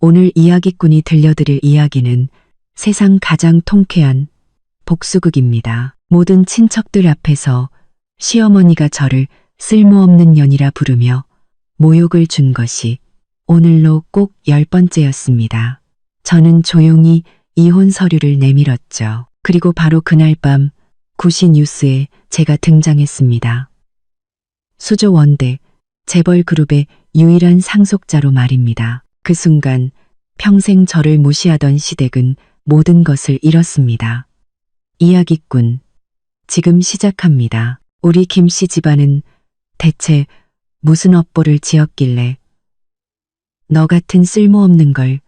오늘 이야기꾼이 들려드릴 이야기는 세상 가장 통쾌한 복수극입니다. 모든 친척들 앞에서 시어머니가 저를 쓸모없는 년이라 부르며 모욕을 준 것이 오늘로 꼭 10번째였습니다. 저는 조용히 이혼 서류를 내밀었죠. 그리고 바로 그날 밤 구시 뉴스에 제가 등장했습니다. 수조 원대 재벌 그룹의 유일한 상속자로 말입니다. 그 순간 평생 저를 무시하던 시댁은 모든 것을 잃었습니다. 이야기꾼, 지금 시작합니다. 우리 김씨 집안은 대체 무슨 업보를 지었길래 너 같은 쓸모없는 걸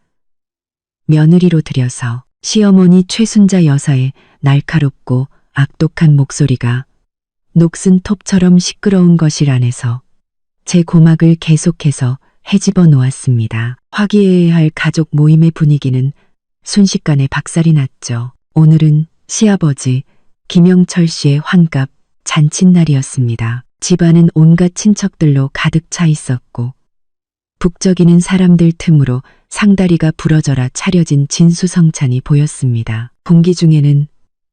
며느리로 들여서. 시어머니 최순자 여사의 날카롭고 악독한 목소리가 녹슨 톱처럼 시끄러운 거실 안에서 제 고막을 계속해서 헤집어 놓았습니다. 화기애애해야 할 가족 모임의 분위기는 순식간에 박살이 났죠. 오늘은 시아버지 김영철 씨의 환갑 잔칫날이었습니다. 집안은 온갖 친척들로 가득 차 있었고 북적이는 사람들 틈으로 상다리가 부러져라 차려진 진수성찬이 보였습니다. 공기 중에는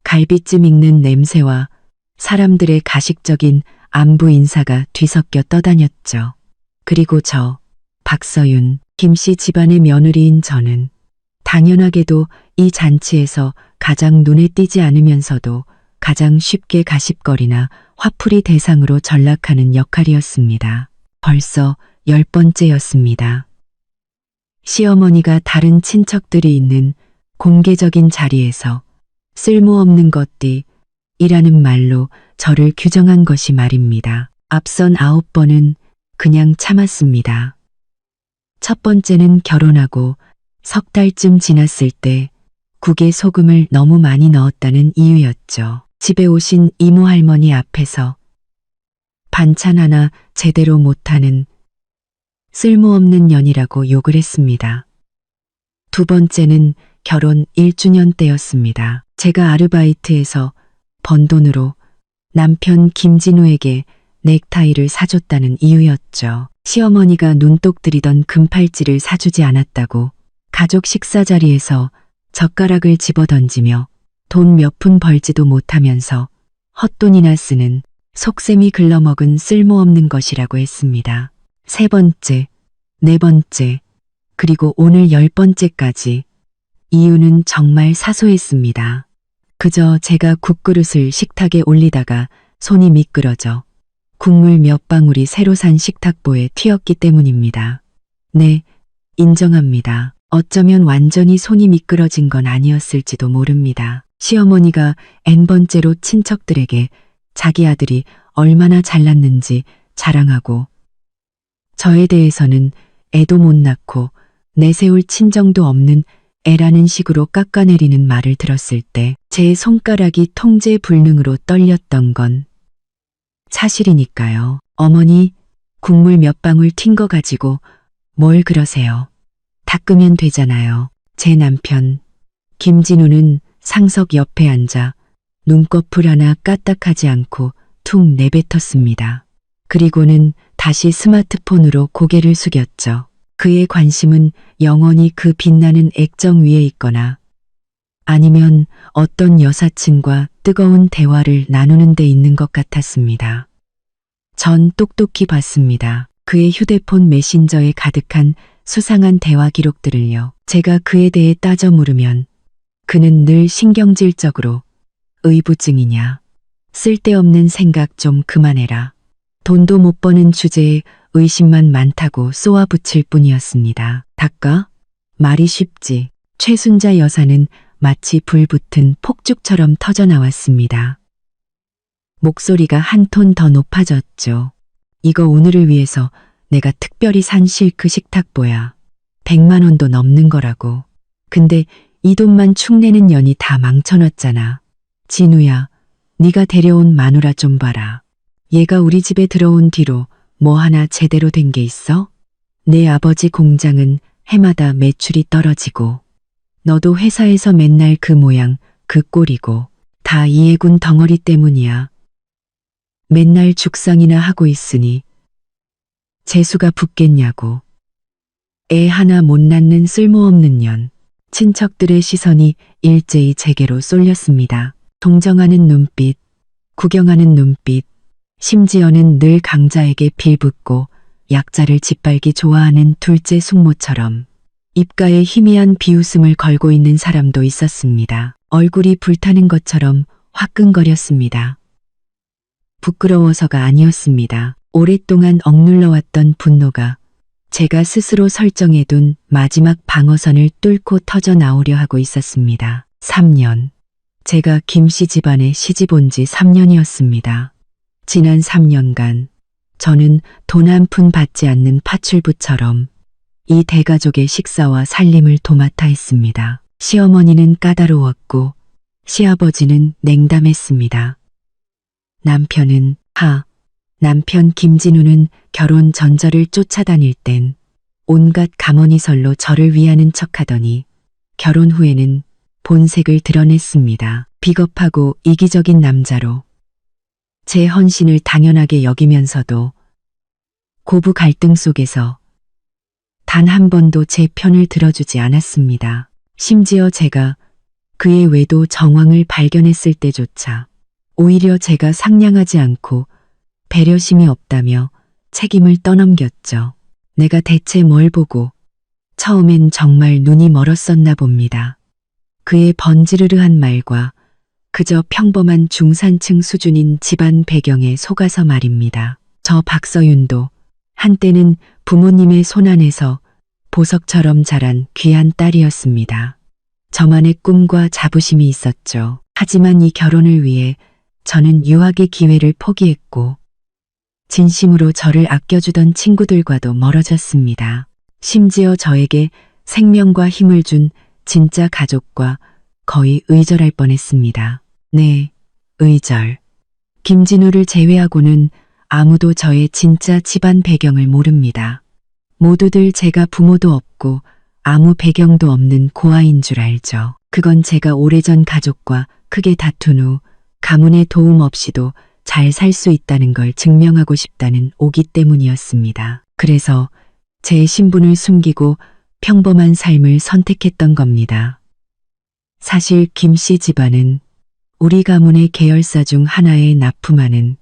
갈비찜 익는 냄새와 사람들의 가식적인 안부 인사가 뒤섞여 떠다녔죠. 그리고 저 박서윤, 김씨 집안의 며느리인 저는 당연하게도 이 잔치에서 가장 눈에 띄지 않으면서도 가장 쉽게 가십거리나 화풀이 대상으로 전락하는 역할이었습니다. 벌써 10번째였습니다. 시어머니가 다른 친척들이 있는 공개적인 자리에서 쓸모없는 것들이라는 말로 저를 규정한 것이 말입니다. 앞선 9번은 그냥 참았습니다. 첫 번째는 결혼하고 석 달쯤 지났을 때 국에 소금을 너무 많이 넣었다는 이유였죠. 집에 오신 이모 할머니 앞에서 반찬 하나 제대로 못하는 쓸모없는 년이라고 욕을 했습니다. 두 번째는 결혼 1주년 때였습니다. 제가 아르바이트에서 번 돈으로 남편 김진우에게 넥타이를 사줬다는 이유였죠. 시어머니가 눈독 들이던 금팔찌를 사주지 않았다고 가족 식사 자리에서 젓가락을 집어던지며 돈 몇 푼 벌지도 못하면서 헛돈이나 쓰는 속셈이 글러먹은 쓸모없는 것이라고 했습니다. 세 번째, 네 번째, 그리고 오늘 10번째까지 이유는 정말 사소했습니다. 그저 제가 국그릇을 식탁에 올리다가 손이 미끄러져 국물 몇 방울이 새로 산 식탁보에 튀었기 때문입니다. 네, 인정합니다. 어쩌면 완전히 손이 미끄러진 건 아니었을지도 모릅니다. 시어머니가 N번째로 친척들에게 자기 아들이 얼마나 잘났는지 자랑하고 저에 대해서는 애도 못 낳고 내세울 친정도 없는 애라는 식으로 깎아내리는 말을 들었을 때 제 손가락이 통제 불능으로 떨렸던 건 사실이니까요. 어머니, 국물 몇 방울 튄 거 가지고 뭘 그러세요. 닦으면 되잖아요. 제 남편 김진우는 상석 옆에 앉아 눈꺼풀 하나 까딱하지 않고 툭 내뱉었습니다. 그리고는 다시 스마트폰으로 고개를 숙였죠. 그의 관심은 영원히 그 빛나는 액정 위에 있거나 아니면 어떤 여사친과 뜨거운 대화를 나누는 데 있는 것 같았습니다. 전 똑똑히 봤습니다. 그의 휴대폰 메신저에 가득한 수상한 대화 기록들을요. 제가 그에 대해 따져 물으면 그는 늘 신경질적으로 의부증이냐, 쓸데없는 생각 좀 그만해라, 돈도 못 버는 주제에 의심만 많다고 쏘아붙일 뿐이었습니다. 닦아? 말이 쉽지. 최순자 여사는 마치 불붙은 폭죽처럼 터져나왔습니다. 목소리가 한 톤 더 높아졌죠. 이거 오늘을 위해서 내가 특별히 산 실크 식탁보야. 100만 원도 넘는 거라고. 근데 이 돈만 축내는 년이 다 망쳐놨잖아. 진우야, 네가 데려온 마누라 좀 봐라. 얘가 우리 집에 들어온 뒤로 뭐 하나 제대로 된 게 있어? 내 아버지 공장은 해마다 매출이 떨어지고 너도 회사에서 맨날 그 모양 그 꼴이고 다 이해군 덩어리 때문이야. 맨날 죽상이나 하고 있으니 재수가 붙겠냐고. 애 하나 못 낳는 쓸모없는 년. 친척들의 시선이 일제히 제게로 쏠렸습니다. 동정하는 눈빛, 구경하는 눈빛, 심지어는 늘 강자에게 빌붙고 약자를 짓밟기 좋아하는 둘째 숙모처럼 입가에 희미한 비웃음을 걸고 있는 사람도 있었습니다. 얼굴이 불타는 것처럼 화끈거렸습니다. 부끄러워서가 아니었습니다. 오랫동안 억눌러왔던 분노가 제가 스스로 설정해둔 마지막 방어선을 뚫고 터져 나오려 하고 있었습니다. 3년. 제가 김씨 집안에 시집 온 지 3년이었습니다. 지난 3년간 저는 돈 한 푼 받지 않는 파출부처럼 이 대가족의 식사와 살림을 도맡아 했습니다. 시어머니는 까다로웠고 시아버지는 냉담했습니다. 남편 김진우는 결혼 전저를 쫓아다닐 땐 온갖 가머니설로 저를 위하는 척하더니 결혼 후에는 본색을 드러냈습니다. 비겁하고 이기적인 남자로 제 헌신을 당연하게 여기면서도 고부 갈등 속에서 단 한 번도 제 편을 들어주지 않았습니다. 심지어 제가 그의 외도 정황을 발견했을 때조차 오히려 제가 상냥하지 않고 배려심이 없다며 책임을 떠넘겼죠. 내가 대체 뭘 보고 처음엔 정말 눈이 멀었었나 봅니다. 그의 번지르르한 말과 그저 평범한 중산층 수준인 집안 배경에 속아서 말입니다. 저 박서윤도 한때는 부모님의 손안에서 보석처럼 자란 귀한 딸이었습니다. 저만의 꿈과 자부심이 있었죠. 하지만 이 결혼을 위해 저는 유학의 기회를 포기했고 진심으로 저를 아껴주던 친구들과도 멀어졌습니다. 심지어 저에게 생명과 힘을 준 진짜 가족과 거의 의절할 뻔했습니다. 네, 의절. 김진우를 제외하고는 아무도 저의 진짜 집안 배경을 모릅니다. 모두들 제가 부모도 없고 아무 배경도 없는 고아인 줄 알죠. 그건 제가 오래전 가족과 크게 다툰 후 가문의 도움 없이도 잘 살 수 있다는 걸 증명하고 싶다는 오기 때문이었습니다. 그래서 제 신분을 숨기고 평범한 삶을 선택했던 겁니다. 사실 김씨 집안은 우리 가문의 계열사 중 하나에 납품하는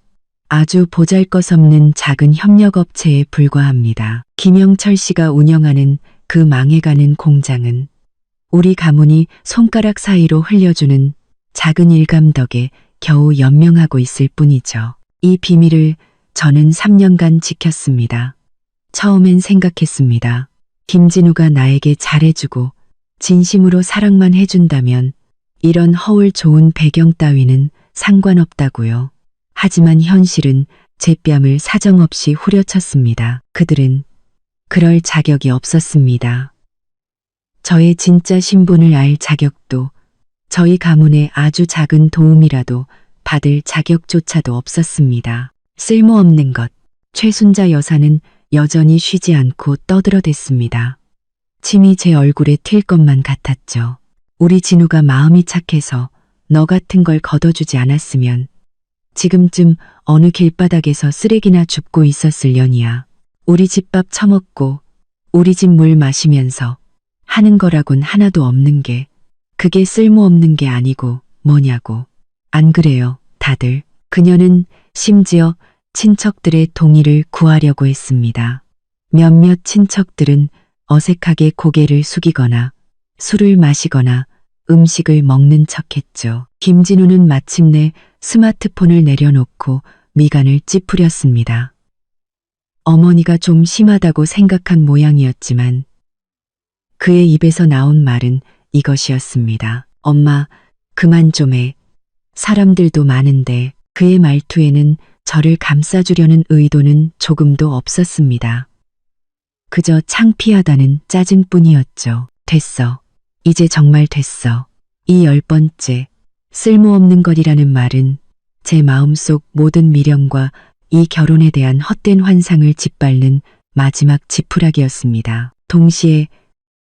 아주 보잘것없는 작은 협력업체에 불과합니다. 김영철 씨가 운영하는 그 망해가는 공장은 우리 가문이 손가락 사이로 흘려주는 작은 일감 덕에 겨우 연명하고 있을 뿐이죠. 이 비밀을 저는 3년간 지켰습니다. 처음엔 생각했습니다. 김진우가 나에게 잘해주고 진심으로 사랑만 해준다면 이런 허울 좋은 배경 따위는 상관없다고요. 하지만 현실은 제 뺨을 사정없이 후려쳤습니다. 그들은 그럴 자격이 없었습니다. 저의 진짜 신분을 알 자격도 저희 가문의 아주 작은 도움이라도 받을 자격조차도 없었습니다. 쓸모없는 것. 최순자 여사는 여전히 쉬지 않고 떠들어댔습니다. 침이 제 얼굴에 튈 것만 같았죠. 우리 진우가 마음이 착해서 너 같은 걸 걷어주지 않았으면 지금쯤 어느 길바닥에서 쓰레기나 줍고 있었을 년이야. 우리 집밥 처먹고 우리 집 물 마시면서 하는 거라곤 하나도 없는 게 그게 쓸모없는 게 아니고 뭐냐고. 안 그래요, 다들. 그녀는 심지어 친척들의 동의를 구하려고 했습니다. 몇몇 친척들은 어색하게 고개를 숙이거나 술을 마시거나 음식을 먹는 척했죠. 김진우는 마침내 스마트폰을 내려놓고 미간을 찌푸렸습니다. 어머니가 좀 심하다고 생각한 모양이었지만 그의 입에서 나온 말은 이것이었습니다. 엄마, 그만 좀 해. 사람들도 많은데. 그의 말투에는 저를 감싸주려는 의도는 조금도 없었습니다. 그저 창피하다는 짜증뿐이었죠. 됐어. 이제 정말 됐어. 이 10번째 쓸모없는 것이라는 말은 제 마음속 모든 미련과 이 결혼에 대한 헛된 환상을 짓밟는 마지막 지푸라기였습니다. 동시에